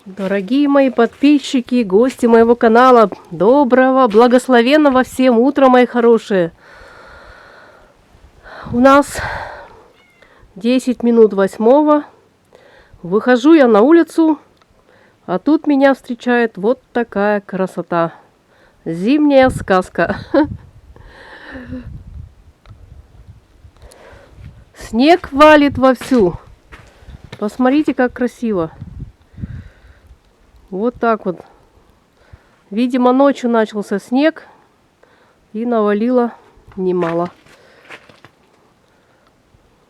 Дорогие мои подписчики, гости моего канала, доброго, благословенного всем утра, мои хорошие. У нас 10 минут 8. Выхожу я на улицу, а тут меня встречает вот такая красота. Зимняя сказка. Снег валит вовсю. Посмотрите, как красиво. Вот так вот. Видимо, ночью начался снег и навалило немало.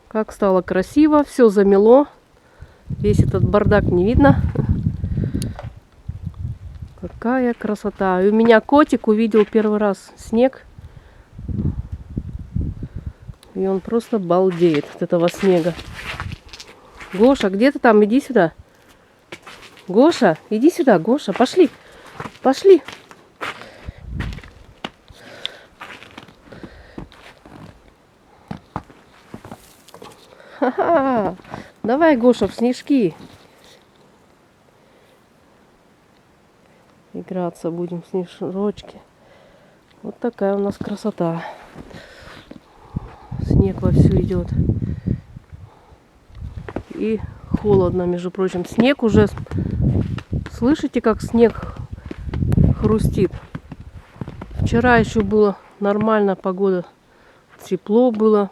Как стало красиво, все замело. Весь этот бардак не видно. Какая красота. И у меня котик увидел первый раз снег. И он просто балдеет от этого снега. Гоша, где ты там? Иди сюда. Гоша, иди сюда, Гоша, пошли. Пошли. Ха-ха. Давай, Гоша, в снежки. Играться будем в снежочки. Вот такая у нас красота. Снег вовсю идет. И холодно, между прочим. Снег уже... Слышите, как снег хрустит? Вчера еще было нормально, погода. Тепло было.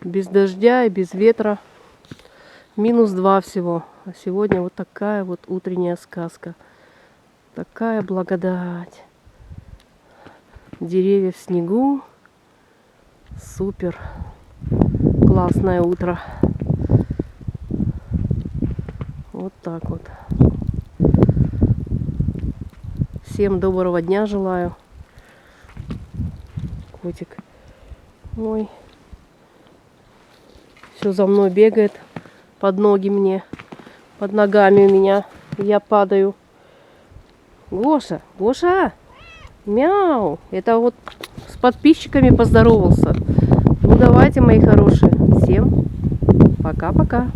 Без дождя и без ветра. -2 всего. А сегодня вот такая вот утренняя сказка. Такая благодать. Деревья в снегу. Супер. Классное утро. Вот так вот. Всем доброго дня желаю. Котик мой. Все за мной бегает. Под ноги мне. Под ногами у меня. Я падаю. Гоша, Гоша! Мяу! Это вот с подписчиками поздоровался. Ну давайте, мои хорошие. Всем пока-пока.